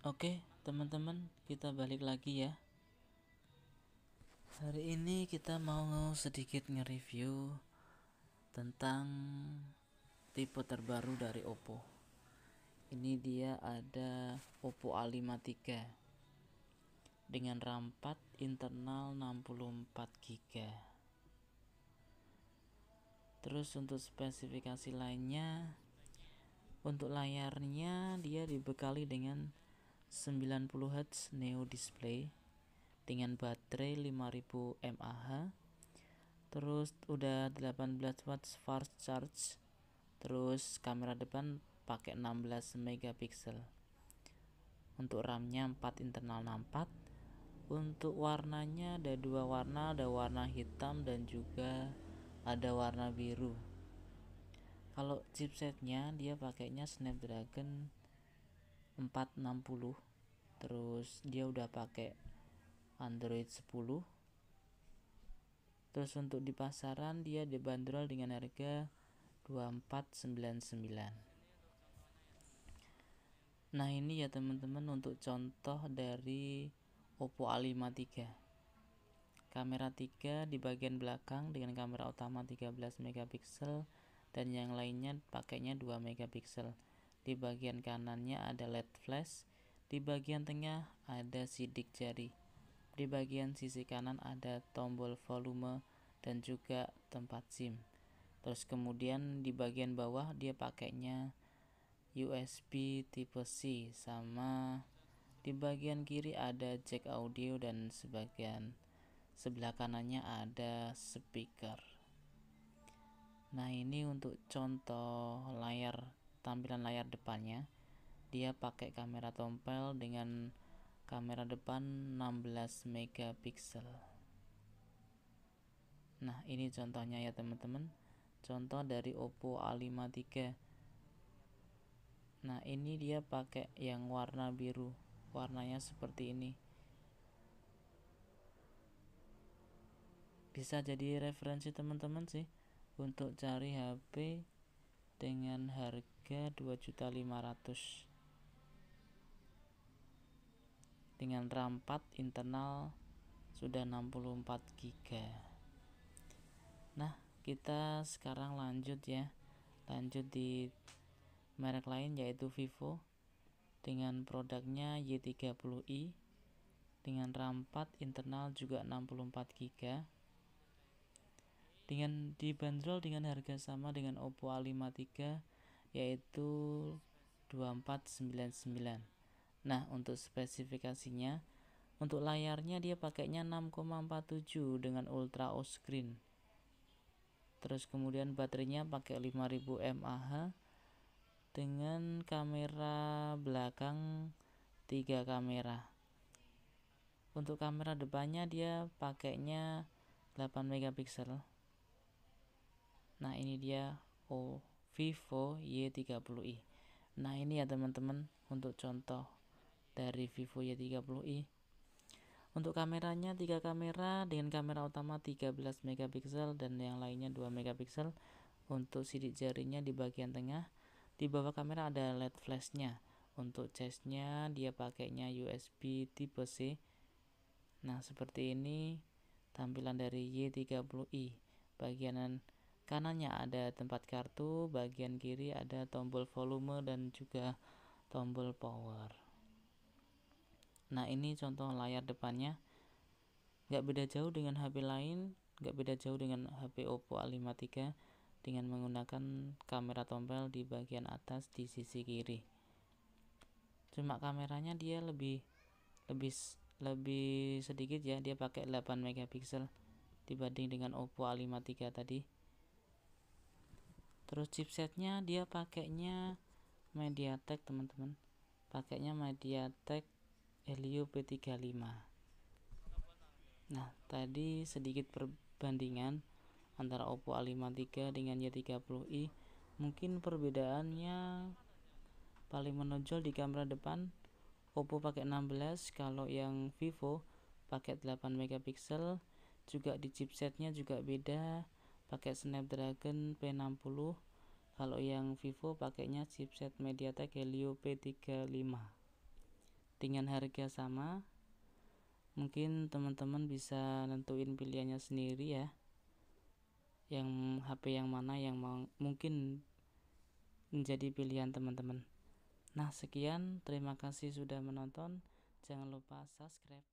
Oke, teman-teman, kita balik lagi ya. Hari ini kita mau sedikit nge-review tentang tipe terbaru dari Oppo. Ini dia ada Oppo A53 dengan RAM 4 internal 64 GB. Terus untuk spesifikasi lainnya, untuk layarnya dia dibekali dengan 90 Hz Neo Display dengan baterai 5000 mAh. Terus udah 18 watts fast charge. Terus kamera depan pakai 16 megapiksel. Untuk RAM-nya 4 internal 64. Untuk warnanya ada dua warna, ada warna hitam dan juga ada warna biru. Kalau chipsetnya dia pakainya Snapdragon 460. Terus dia udah pakai Android 10. Terus untuk di pasaran dia dibanderol dengan harga 2499. Nah, ini ya teman-teman untuk contoh dari Oppo A53. Kamera 3 di bagian belakang dengan kamera utama 13 megapiksel dan yang lainnya pakainya 2 megapiksel. Di bagian kanannya ada LED flash, di bagian tengah ada sidik jari. Di bagian sisi kanan ada tombol volume dan juga tempat SIM. Terus kemudian di bagian bawah dia pakainya USB tipe C, sama di bagian kiri ada jack audio dan sebelah kanannya ada speaker. Nah, ini untuk contoh tampilan layar depannya. Dia pakai kamera tompel dengan kamera depan 16 megapiksel. Nah, ini contohnya ya teman-teman. Contoh dari Oppo A53. Nah, ini dia pakai yang warna biru. Warnanya seperti ini. Bisa jadi referensi teman-teman sih untuk cari HP dengan harga 2.500.000 dengan RAM 4 internal sudah 64 GB. Nah, kita sekarang lanjut di merek lain yaitu Vivo dengan produknya Y30i dengan RAM 4 internal juga 64 GB dengan dibanderol dengan harga sama dengan Oppo A53 yaitu 2499. Nah, untuk spesifikasinya, untuk layarnya dia pakainya 6,47 dengan Ultra O Screen. Terus kemudian baterainya pakai 5000 mAh dengan kamera belakang 3 kamera. Untuk kamera depannya dia pakainya 8 megapiksel. Nah, ini dia Vivo Y30i. Nah, ini ya teman-teman untuk contoh dari Vivo Y30i. Untuk kameranya 3 kamera dengan kamera utama 13 megapiksel dan yang lainnya 2 megapiksel. Untuk sidik jarinya di bagian tengah. Di bawah kamera ada LED flashnya. Untuk chasenya dia pakainya USB tipe C. Nah, seperti ini tampilan dari Y30i. Bagian kanannya ada tempat kartu, bagian kiri ada tombol volume dan juga tombol power. Nah, ini contoh layar depannya. Gak beda jauh dengan HP lain, gak beda jauh dengan HP Oppo A53 dengan menggunakan kamera tompel di bagian atas di sisi kiri. Cuma kameranya dia lebih sedikit ya, dia pakai 8 megapiksel dibanding dengan Oppo A53 tadi. Terus chipsetnya dia pakainya MediaTek teman-teman, pakainya MediaTek Helio P35. Nah, tadi sedikit perbandingan antara Oppo A53 dengan Y30i. Mungkin perbedaannya paling menonjol di kamera depan, Oppo pakai 16, kalau yang Vivo pakai 8 megapiksel. Juga di chipsetnya juga beda, pakai Snapdragon P60. Kalau yang Vivo pakainya chipset MediaTek Helio P35 dengan harga sama. Mungkin teman-teman bisa nentuin pilihannya sendiri ya, yang HP yang mana yang mungkin menjadi pilihan teman-teman. Nah, sekian, terima kasih sudah menonton. Jangan lupa subscribe.